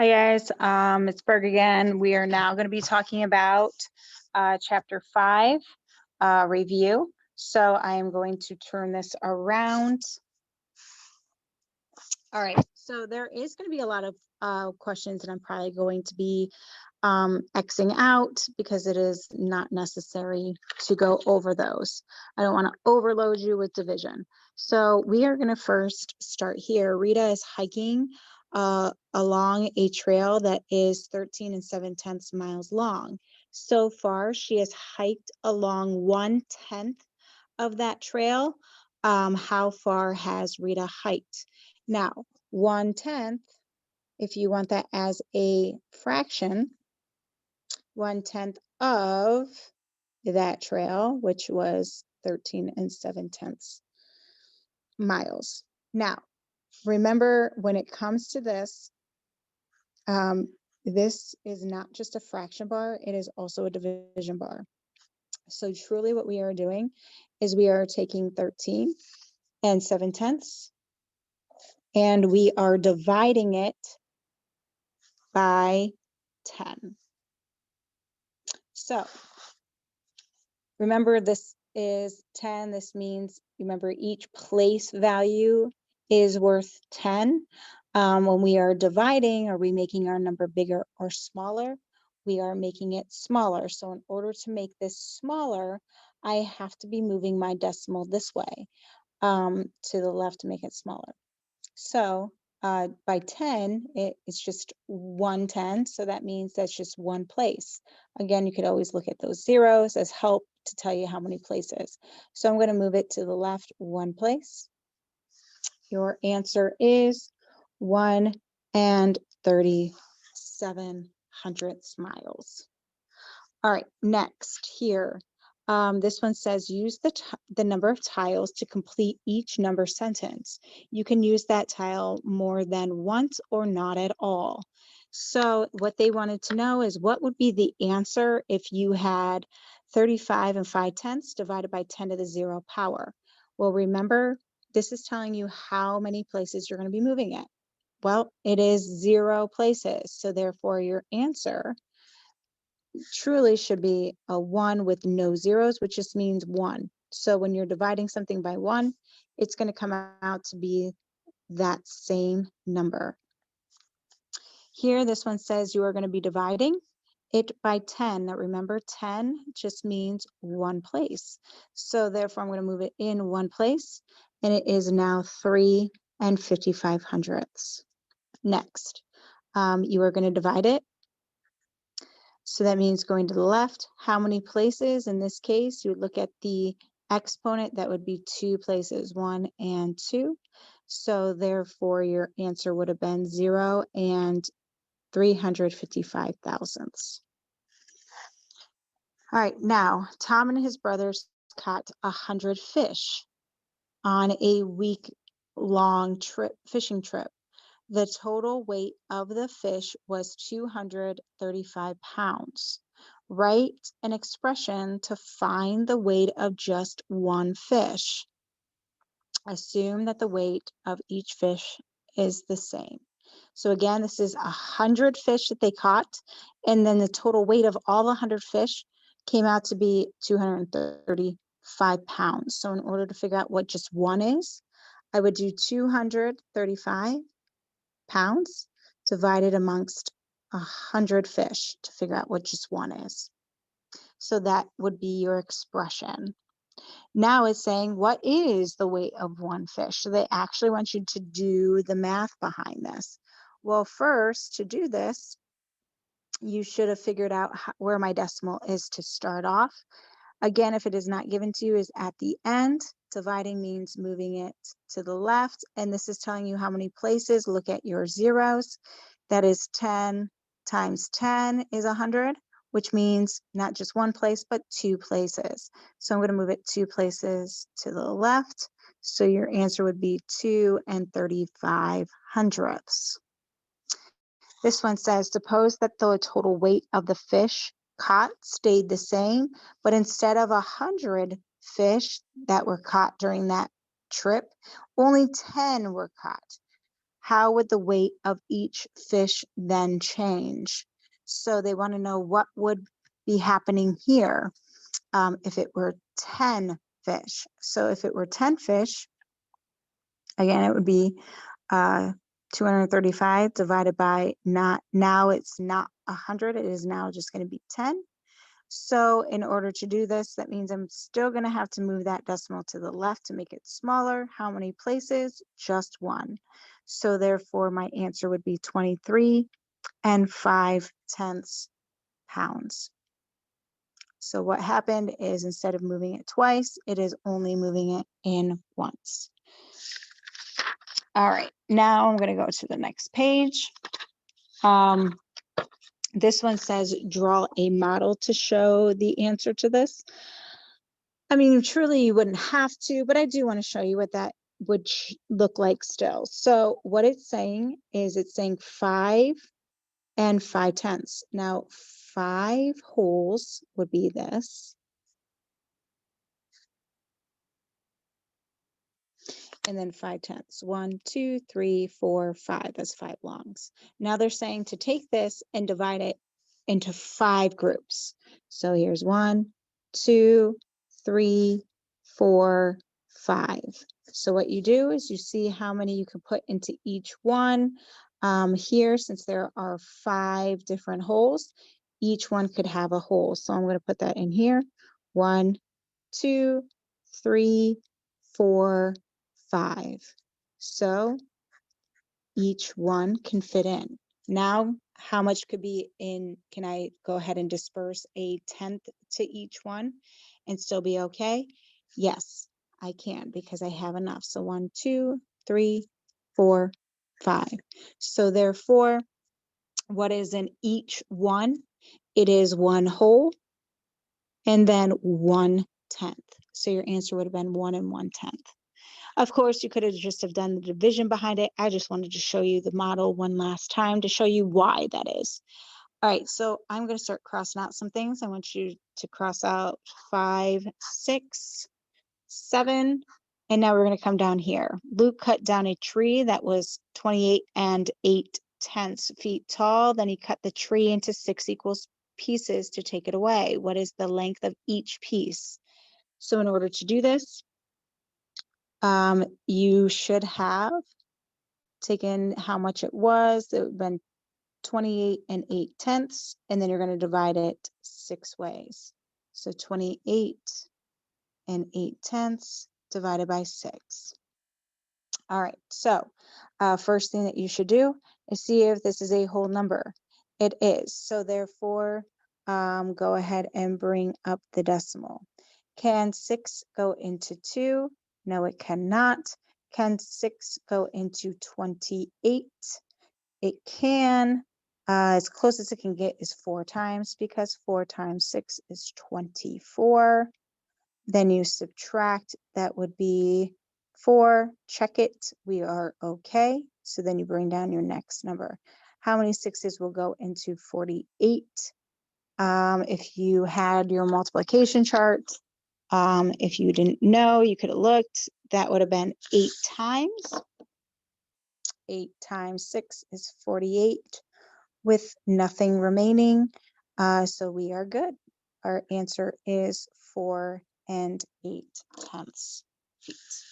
Hi guys, it's Berg again. We are now going to be talking about chapter 5 review. So I am going to turn this around. All right, so there is going to be a lot of questions that I'm probably going to be Xing out because it is not necessary to go over those. I don't want to overload you with division. So we are going to first start here. Rita is hiking along a trail that is 13 7/10 miles long. So far, she has hiked along 1/10 of that trail. How far has Rita hiked? Now, 1/10, if you want that as a fraction, 1/10 of that trail, which was 13 7/10 miles. Now, remember, when it comes to this, this is not just a fraction bar, it is also a division bar. So truly what we are doing is we are taking 13 7/10 and we are dividing it by 10. So remember, this is 10. This means, remember, each place value is worth 10. When we are dividing, are we making our number bigger or smaller? We are making it smaller. So in order to make this smaller, I have to be moving my decimal this way to the left to make it smaller. So by 10, it's just 1/10. So that means that's just one place. Again, you could always look at those zeros as help to tell you how many places. So I'm going to move it to the left one place. Your answer is 1 37/100 miles. All right, next here. This one says use the number of tiles to complete each number sentence. You can use that tile more than once or not at all. So what they wanted to know is what would be the answer if you had 35 5/10 divided by 10 to the 0 power. Well, remember, this is telling you how many places you're going to be moving it. Well, it is 0 places. So therefore your answer truly should be a 1 with no zeros, which just means 1. So when you're dividing something by 1, it's going to come out to be that same number. Here, this one says you are going to be dividing it by 10. Now remember, 10 just means one place. So therefore, I'm going to move it in one place, and it is now 3 55/100. Next, you are going to divide it. So that means going to the left. How many places? In this case, you would look at the exponent. That would be 2 places, 1 and 2. So therefore, your answer would have been 0 355 thousandths. All right, now Tom and his brothers caught 100 fish on a week-long fishing trip. The total weight of the fish was 235 pounds. Write an expression to find the weight of just one fish. Assume that the weight of each fish is the same. So again, this is 100 fish that they caught, and then the total weight of all the 100 fish came out to be 235 pounds. So in order to figure out what just one is, I would do 235 pounds divided amongst 100 fish to figure out what just one is. So that would be your expression. Now it's saying, what is the weight of one fish? So they actually want you to do the math behind this. Well, first, to do this, you should have figured out where my decimal is to start off. Again, if it is not given to you, is at the end. Dividing means moving it to the left. And this is telling you how many places. Look at your zeros. That is 10 times 10 is 100, which means not just one place, but 2 places. So I'm going to move it 2 places to the left. So your answer would be 2 35/100. This one says, suppose that the total weight of the fish caught stayed the same, but instead of 100 fish that were caught during that trip, only 10 were caught. how would the weight of each fish then change? So they want to know what would be happening here if it were 10 fish. So if it were 10 fish, again, it would be 235 divided by now it's not 100, it is now just going to be 10. So in order to do this, that means I'm still going to have to move that decimal to the left to make it smaller. How many places? Just one. So therefore, my answer would be 23 5/10 pounds. So what happened is instead of moving it twice, it is only moving it in once. All right, now I'm going to go to the next page. This one says draw a model to show the answer to this. I mean, truly you wouldn't have to, but I do want to show you what that would look like still. So what it's saying is it's saying 5 5/10. Now 5 wholes would be this. And then 5/10. 1, 2, 3, 4, 5. That's 5 longs. Now they're saying to take this and divide it into 5 groups. So here's 1, 2, 3, 4, 5. So what you do is you see how many you can put into each one. Here, since there are 5 different holes, each one could have a hole. So I'm going to put that in here. 1, 2, 3, 4, 5. So each one can fit in. Now, how much could be in? Can I go ahead and disperse a 10th to each one and still be okay? Yes, I can because I have enough. So 1, 2, 3, 4, 5. So therefore, what is in each one? It is 1 whole and then 1/10. So your answer would have been 1 1/10. Of course, you could have just have done the division behind it. I just wanted to show you the model one last time to show you why that is. All right, so I'm going to start crossing out some things. I want you to cross out 5, 6, 7, and now we're going to come down here. Luke cut down a tree that was 28 8/10 feet tall. Then he cut the tree into 6 equal pieces to take it away. What is the length of each piece? So in order to do this, you should have taken how much it was. It would have been 28 8/10, and then you're going to divide it 6 ways. So 28 8/10 divided by 6. All right, so first thing that you should do is see if this is a whole number. It is. So therefore, go ahead and bring up the decimal. Can 6 go into 2? No, it cannot. Can 6 go into 28? It can. As close as it can get is 4 times because 4 times 6 is 24. Then you subtract, that would be 4. Check it. We are okay. So then you bring down your next number. How many 6s will go into 48? If you had your multiplication chart, if you didn't know, you could have looked. That would have been 8 times. 8 times 6 is 48 with nothing remaining. So we are good. Our answer is 4 8/10 feet.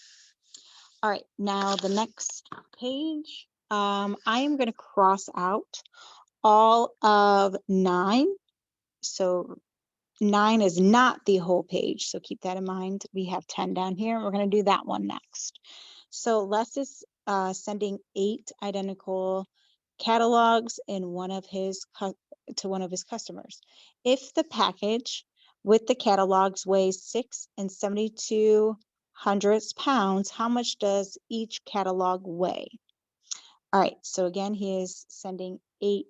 All right, now the next page, I am going to cross out all of 9. So 9 is not the whole page, so keep that in mind. We have 10 down here, and we're going to do that one next. So Les is sending 8 identical catalogs in to one of his customers. If the package with the catalogs weighs 6 7/72 pounds, how much does each catalog weigh? All right, so again, he is sending 8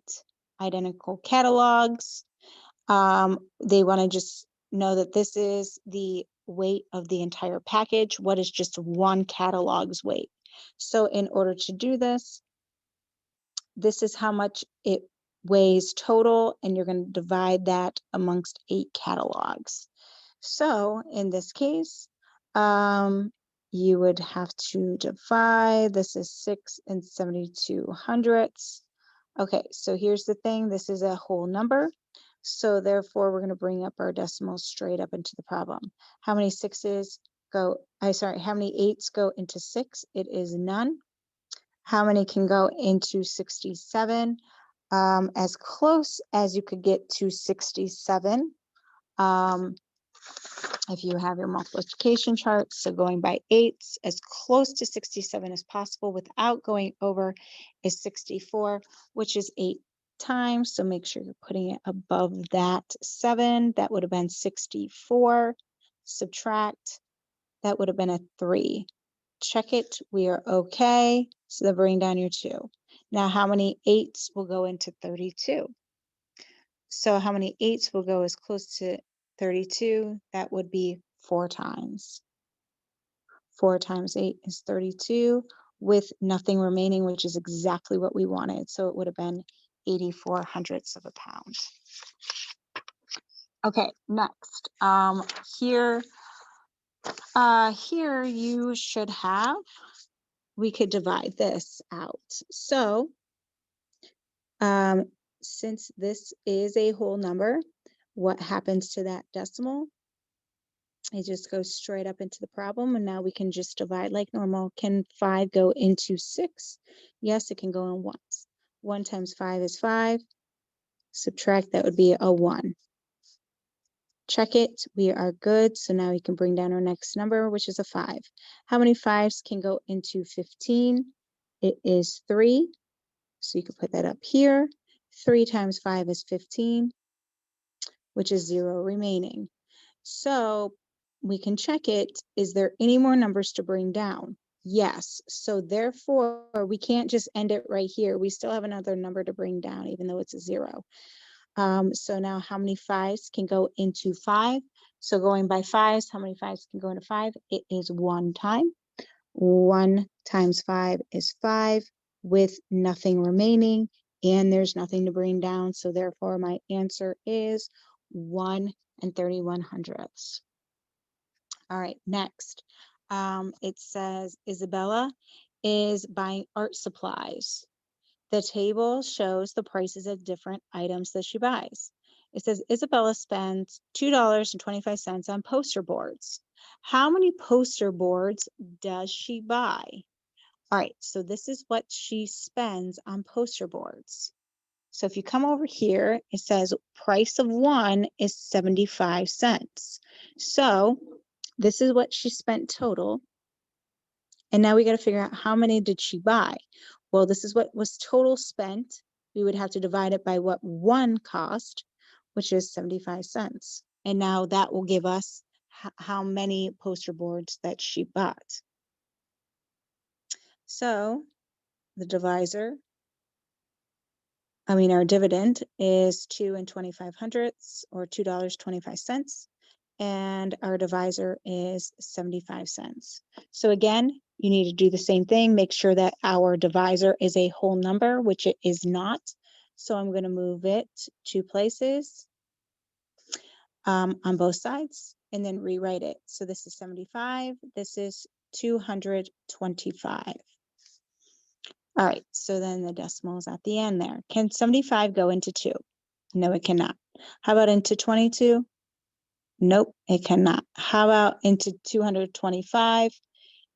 identical catalogs. They want to just know that this is the weight of the entire package. What is just one catalog's weight? So in order to do this, this is how much it weighs total, and you're going to divide that amongst 8 catalogs. So in this case, you would have to divide. This is 6 and 72/100ths. Okay, so here's the thing. This is a whole number. So therefore, we're going to bring up our decimals straight up into the problem. How many sixes go, how many eights go into 6? It is none. How many can go into 67? As close as you could get to 67. If you have your multiplication chart, so going by eights, as close to 67 as possible without going over is 64, which is 8 times. So make sure you're putting it above that 7. That would have been 64. Subtract, that would have been a 3. Check it, we are okay. So then bring down your 2. Now, how many 8s will go into 32? So how many 8s will go as close to 32? That would be 4 times. 4 times 8 is 32 with nothing remaining, which is exactly what we wanted. So it would have been 84/100ths of a pound. Okay, next. Here you should have, we could divide this out. So since this is a whole number, what happens to that decimal? It just goes straight up into the problem, and now we can just divide like normal. Can 5 go into 6? Yes, it can go in ones. 1 times 5 is 5. Subtract, that would be a 1. Check it, we are good. So now we can bring down our next number, which is a 5. How many 5s can go into 15? It is 3. So you can put that up here. 3 times 5 is 15, which is 0 remaining. So we can check it. Is there any more numbers to bring down? Yes. So therefore, we can't just end it right here. We still have another number to bring down, even though it's a 0. So now how many 5s can go into 5? So going by 5s, how many 5s can go into 5? It is 1 time. 1 times 5 is 5 with nothing remaining, and there's nothing to bring down. So therefore, my answer is 1 31/100ths. All right, next. It says Isabella is buying art supplies. The table shows the prices of different items that she buys. It says Isabella spends $2.25 on poster boards. How many poster boards does she buy? All right, so this is what she spends on poster boards. So if you come over here, it says price of 1 is 75 cents. So this is what she spent total. And now we got to figure out how many did she buy? Well, this is what was total spent. We would have to divide it by what 1 cost, which is 75 cents. And now that will give us how many poster boards that she bought. So the divisor, our dividend is 2 25/100ths, or $2.25. And our divisor is 75 cents. So again, you need to do the same thing. Make sure that our divisor is a whole number, which it is not. So I'm going to move it 2 places on both sides and then rewrite it. So this is 75. This is 225. All right, so then the decimal is at the end there. Can 75 go into 2? No, it cannot. How about into 22? Nope, it cannot. How about into 225?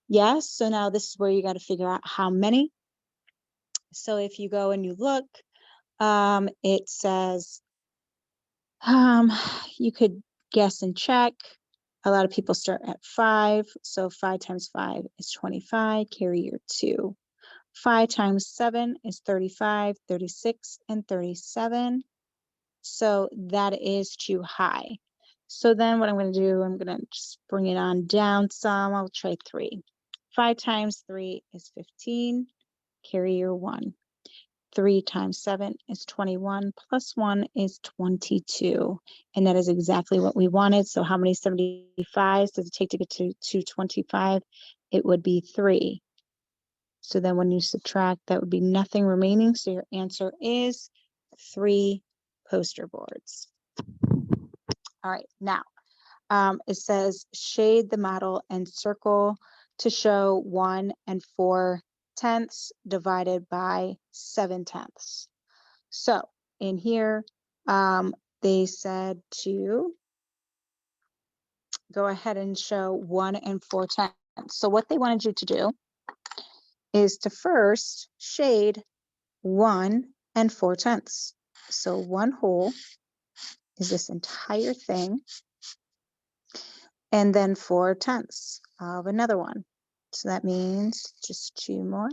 Yes, so now this is where you got to figure out how many. So if you go and you look, it says, you could guess and check. A lot of people start at 5. So 5 times 5 is 25, carry your 2. 5 times 7 is 35, 36, and 37. So that is too high. So then what I'm going to do, I'm going to just bring it on down some. I'll try 3. 5 times 3 is 15. Carry your 1. 3 times 7 is 21, plus 1 is 22. And that is exactly what we wanted. So how many 75s does it take to get to 225? It would be 3. So then when you subtract, that would be nothing remaining. So your answer is 3 poster boards. All right, now it says shade the model and circle to show 1 4/10 divided by 7/10. So in here, they said to go ahead and show 1 4/10. So what they wanted you to do is to first shade 1 4/10. So 1 whole is this entire thing, and then 4/10 of another one. So that means just 2 more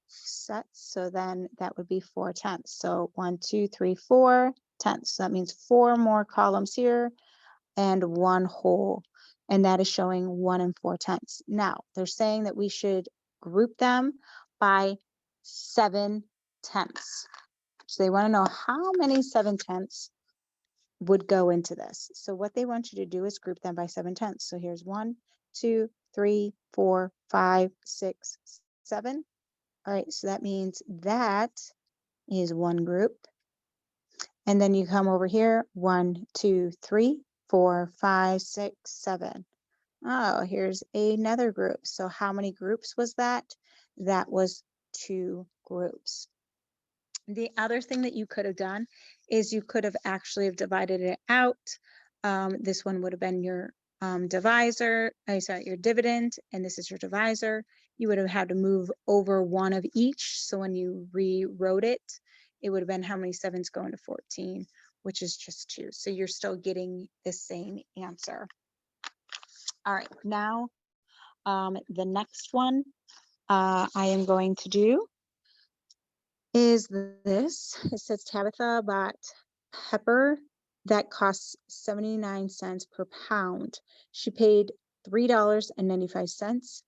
sets. So then that would be 4/10. So 1, 2, 3, 4/10. So that means 4 more columns here and 1 whole. And that is showing 1 4/10. Now they're saying that we should group them by 7/10. So they want to know how many 7/10 would go into this. So what they want you to do is group them by 7/10. So here's 1, 2, 3, 4, 5, 6, 7. All right, so that means that is one group. And then you come over here, 1, 2, 3, 4, 5, 6, 7. Oh, here's another group. So how many groups was that? That was 2 groups. The other thing that you could have done is you could have actually have divided it out. This one would have been your divisor, sorry, your dividend, and this is your divisor. You would have had to move over one of each. So when you rewrote it, it would have been how many 7s go into 14, which is just 2. So you're still getting the same answer. All right, now the next one I am going to do is this. It says Tabitha bought pepper that costs 79 cents per pound. She paid $3.95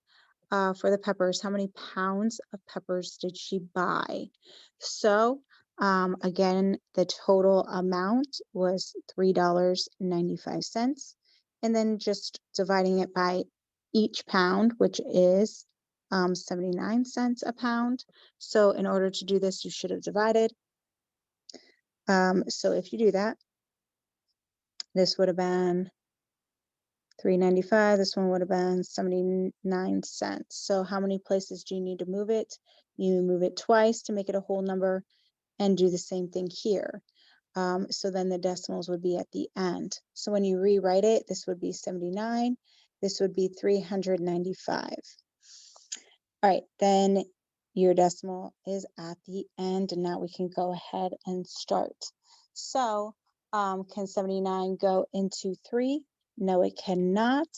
for the peppers. How many pounds of peppers did she buy? So again, the total amount was $3.95. And then just dividing it by each pound, which is 79 cents a pound. So in order to do this, you should have divided. So if you do that, this would have been $3.95. This one would have been 79 cents. So how many places do you need to move it? You move it twice to make it a whole number and do the same thing here. So then the decimals would be at the end. So when you rewrite it, this would be 79. This would be 395. All right, then your decimal is at the end, and now we can go ahead and start. So can 79 go into 3? No, it cannot.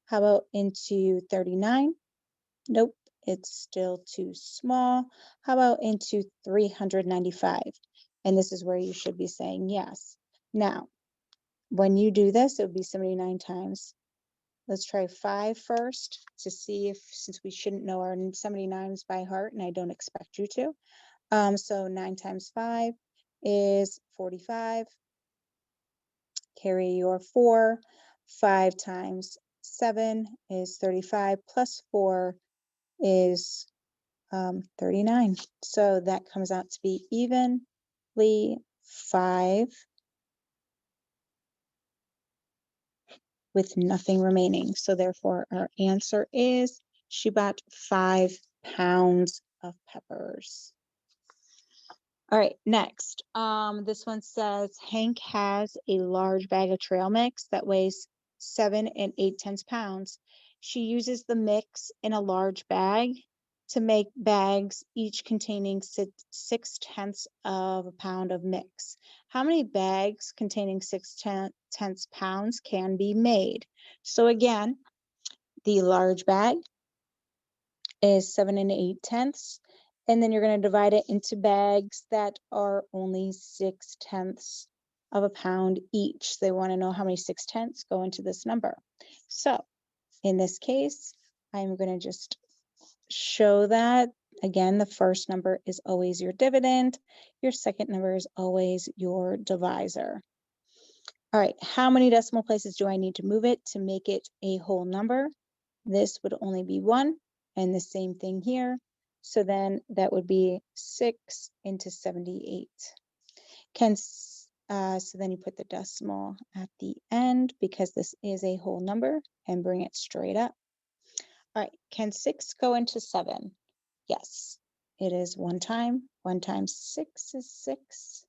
How about into 39? Nope, it's still too small. How about into 395? And this is where you should be saying yes. Now, when you do this, it would be 79 times. Let's try 5 first to see if, since we shouldn't know our 79s by heart, and I don't expect you to. So 9 times 5 is 45. Carry your 4. 5 times 7 is 35, plus 4 is 39. So that comes out to be evenly 5 with nothing remaining. So therefore our answer is she bought 5 pounds of peppers. All right, next. This one says Hank has a large bag of trail mix that weighs 7 8/10 pounds. She uses the mix in a large bag to make bags, each containing 6/10 of a pound of mix. How many bags containing 6/10 pounds can be made? So again, the large bag is 7 8/10, and then you're going to divide it into bags that are only 6/10 of a pound each. They want to know how many 6/10 go into this number. So in this case, I'm going to just show that. Again, the first number is always your dividend. Your second number is always your divisor. All right, how many decimal places do I need to move it to make it a whole number? This would only be 1, and the same thing here. So then that would be 6 into 78. So then you put the decimal at the end because this is a whole number and bring it straight up. All right, can 6 go into 7? Yes, it is 1 time. 1 times 6 is 6.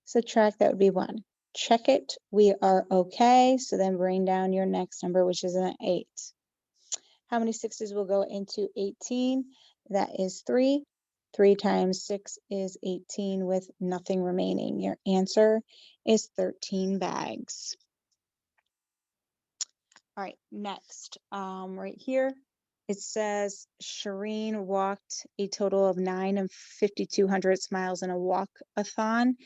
Subtract, that would be 1. Check it, we are okay. So then bring down your next number, which is an 8. How many 6s will go into 18? That is 3. 3 times 6 is 18 with nothing remaining. Your answer is 13 bags. All right, next, right here, it says Shireen walked a total of 9 and 52 miles in a walk-a-thon.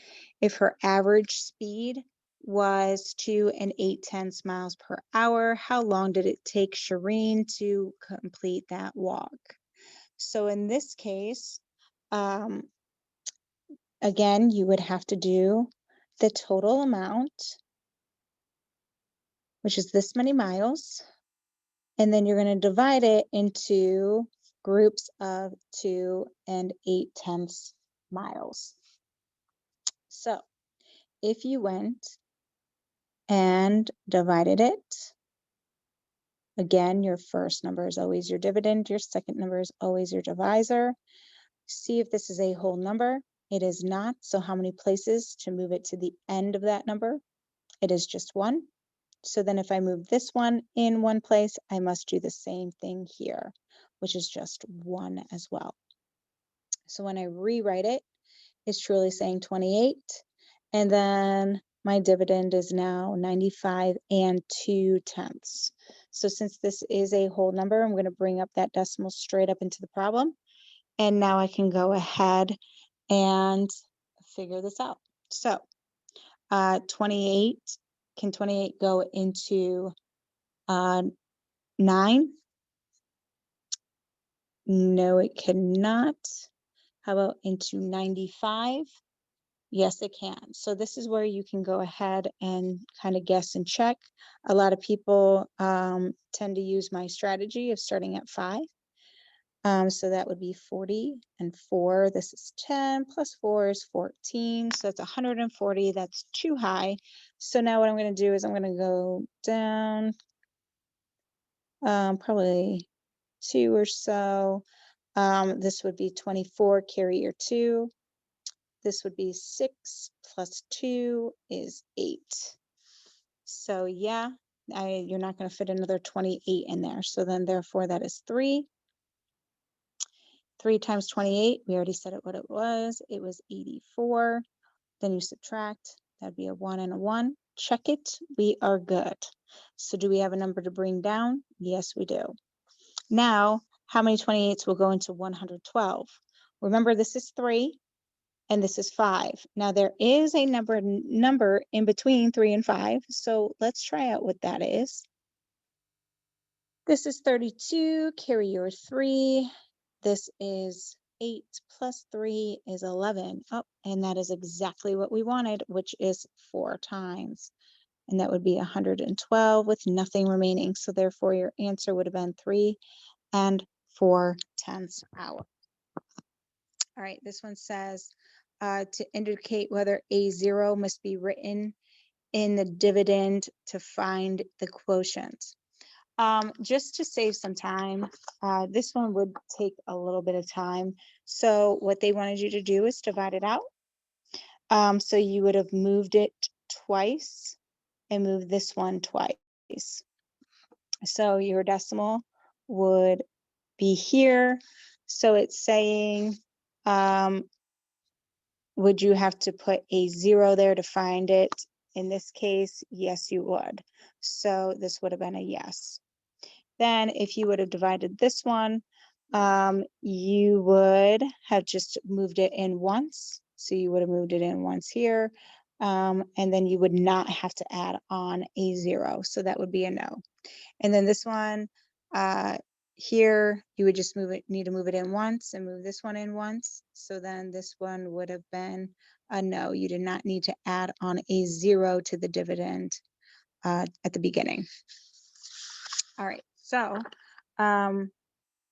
If her average speed was 2 and 8/10 miles per hour, how long did it take Shireen to complete that walk? So in this case, again, you would have to do the total amount, which is this many miles. And then you're going to divide it into groups of 2 and 8/10 miles. So if you went and divided it, again, your first number is always your dividend. Your second number is always your divisor. See if this is a whole number. It is not. So how many places to move it to the end of that number? It is just 1. So then if I move this one in 1 place, I must do the same thing here, which is just 1 as well. So when I rewrite it, it's truly saying 28. And then my dividend is now 95 and 2/10. So since this is a whole number, I'm going to bring up that decimal straight up into the problem. And now I can go ahead and figure this out. So 28, can 28 go into 9? No, it cannot. How about into 95? Yes, it can. So this is where you can go ahead and kind of guess and check. A lot of people tend to use my strategy of starting at 5. So that would be 40 and 4. This is 10 plus 4 is 14. So that's 140. That's too high. So now what I'm going to do is I'm going to go down probably 2 or so. This would be 24, carry your 2. This would be 6 plus 2 is 8. So yeah, you're not going to fit another 28 in there. So then therefore that is 3. 3 times 28, we already said what it was. It was 84. Then you subtract, that'd be a 1 and a 1. Check it, we are good. So do we have a number to bring down? Yes, we do. Now, how many 28s will go into 112? Remember, this is 3 and this is 5. Now there is a number in between 3 and 5. So let's try out what that is. This is 32, carry your 3. This is 8 plus 3 is 11. Oh, and that is exactly what we wanted, which is 4 times. And that would be 112 with nothing remaining. So therefore your answer would have been 3 and 4/10 hour. All right, this one says to indicate whether a 0 must be written in the dividend to find the quotient. Just to save some time, this one would take a little bit of time. So what they wanted you to do is divide it out. So you would have moved it twice and moved this one twice. So your decimal would be here. So it's saying, would you have to put a 0 there to find it? In this case, yes, you would. So this would have been a yes. Then if you would have divided this one, you would have just moved it in once. So you would have moved it in once here. And then you would not have to add on a 0. So that would be a no. And then this one, here, you would just need to move it in once and move this one in once. So then this one would have been a no. You did not need to add on a 0 to the dividend at the beginning. All right, so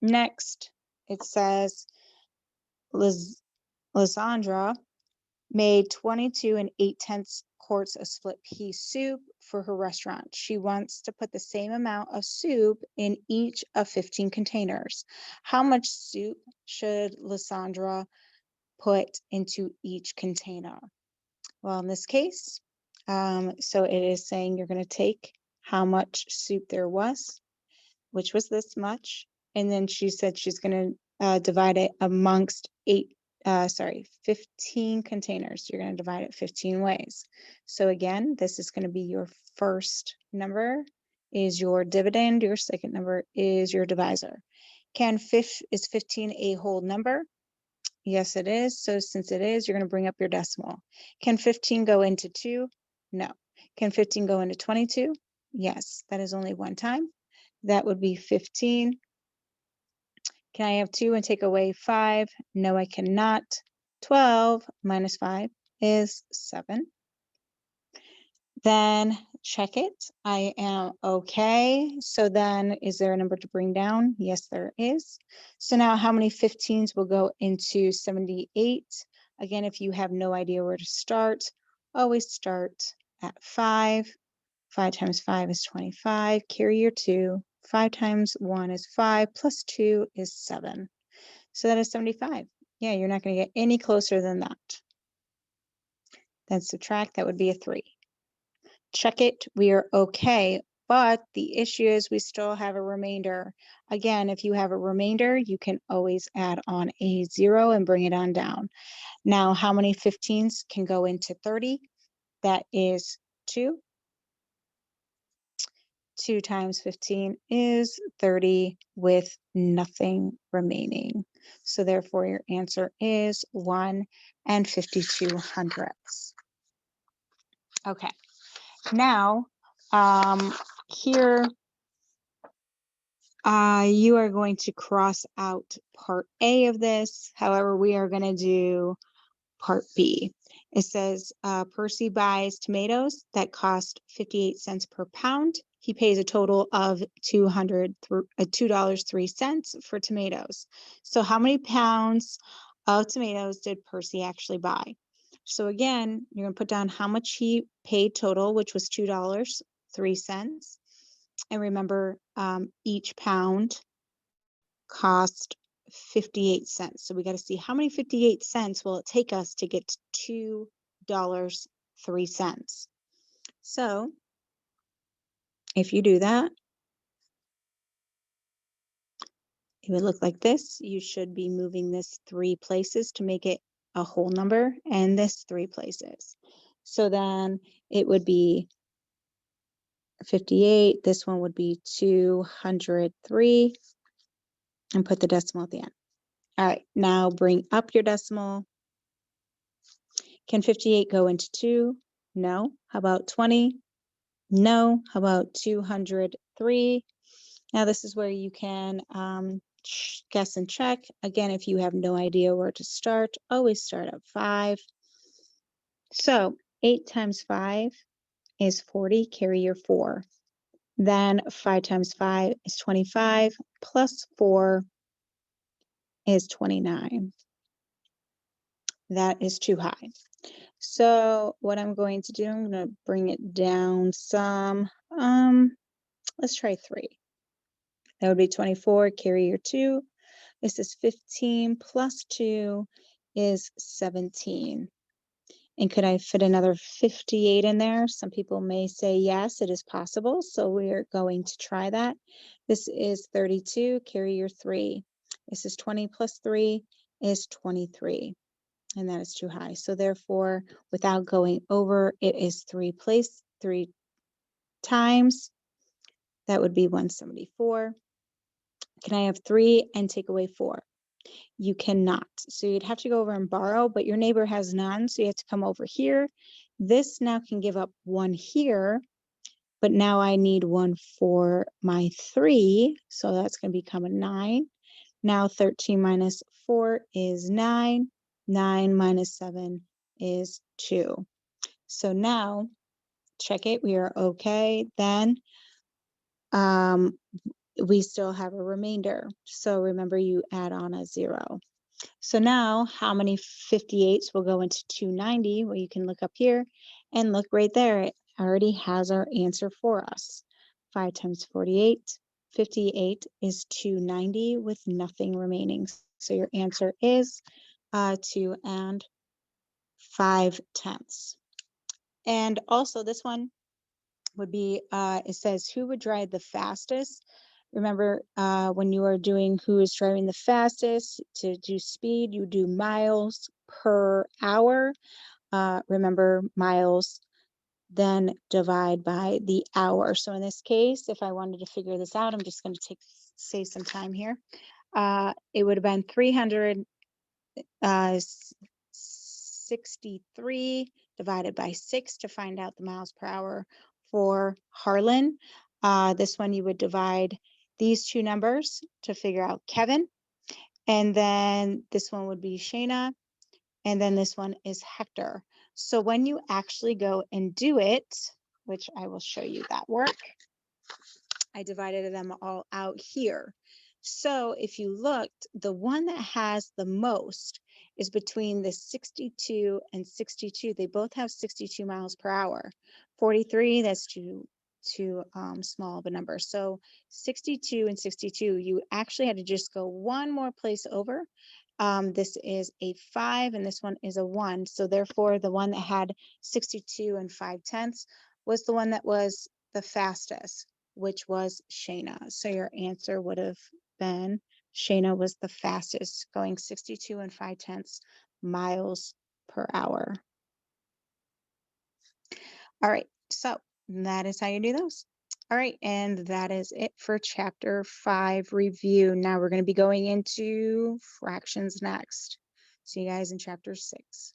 next it says Lysandra made 22 and 8/10 quarts of split pea soup for her restaurant. She wants to put the same amount of soup in each of 15 containers. How much soup should Lysandra put into each container? Well, in this case, so it is saying you're going to take how much soup there was, which was this much. And then she said she's going to divide it amongst 15 containers. You're going to divide it 15 ways. So again, this is going to be your first number is your dividend. Your second number is your divisor. Is 15 a whole number? Yes, it is. So since it is, you're going to bring up your decimal. Can 15 go into 2? No. Can 15 go into 22? Yes, that is only one time. That would be 15. Can I have 2 and take away 5? No, I cannot. 12 minus 5 is 7. Then check it. I am okay. So then is there a number to bring down? Yes, there is. So now how many 15s will go into 78? Again, if you have no idea where to start, always start at 5. 5 times 5 is 25. Carry your 2. 5 times 1 is 5 plus 2 is 7. So that is 75. Yeah, you're not going to get any closer than that. Then subtract, that would be a 3. Check it, we are okay, but the issue is we still have a remainder. Again, if you have a remainder, you can always add on a 0 and bring it on down. Now, how many 15s can go into 30? That is 2. 2 times 15 is 30 with nothing remaining. So therefore your answer is 1 52/100. Okay, now here you are going to cross out part A of this. However, we are going to do part B. It says Percy buys tomatoes that cost 58 cents per pound. He pays a total of $2.03 for tomatoes. So how many pounds of tomatoes did Percy actually buy? So again, you're going to put down how much he paid total, which was $2.03. And remember, each pound cost 58 cents. So we got to see how many 58 cents will it take us to get to $2.03. So if you do that, it would look like this. You should be moving this 3 places to make it a whole number, and this 3 places. So then it would be 58. This one would be 203, and put the decimal at the end. All right, now bring up your decimal. Can 58 go into 2? No. How about 20? No. How about 203? Now this is where you can guess and check. Again, if you have no idea where to start, always start at 5. So 8 times 5 is 40. Carry your 4. Then 5 times 5 is 25. Plus 4 is 29. That is too high. So what I'm going to do, I'm going to bring it down some. Let's try 3. That would be 24. Carry your 2. This is 15 plus 2 is 17. And could I fit another 58 in there? Some people may say yes, it is possible. So we are going to try that. This is 32. Carry your 3. This is 20 plus 3 is 23. And that is too high. So therefore, without going over, it is 3 times. That would be 174. Can I have 3 and take away 4? You cannot. So you'd have to go over and borrow, but your neighbor has none. So you have to come over here. This now can give up 1 here, but now I need 1 for my 3. So that's going to become a 9. Now 13 minus 4 is 9. 9 minus 7 is 2. So now, check it, we are okay. Then we still have a remainder. So remember, you add on a 0. So now, how many 58s will go into 290? Well, you can look up here and look right there. already has our answer for us. 5 times 48, 58 is 290 with nothing remaining. So your answer is 2 and 5/10. And also this one would be, it says, who would drive the fastest? Remember, when you are doing who is driving the fastest, to do speed, you do miles per hour. Remember, miles, then divide by the hour. So in this case, if I wanted to figure this out, I'm just going to save some time here. It would have been 363 divided by 6 to find out the miles per hour for Harlan. This one you would divide these two numbers to figure out Kevin. And then this one would be Shayna. And then this one is Hector. So when you actually go and do it, which I will show you that work, I divided them all out here. So if you looked, the one that has the most is between the 62 and 62. They both have 62 miles per hour. 43, that's too small of a number. So 62 and 62, you actually had to just go one more place over. This is a 5 and this one is a 1. So therefore, the one that had 62 and 5/10 was the one that was the fastest, which was Shayna. So your answer would have been Shayna was the fastest, going 62 and 5/10 miles per hour. All right, so that is how you do those. All right, and that is it for chapter 5 review. Now we're going to be going into fractions next. See you guys in chapter 6.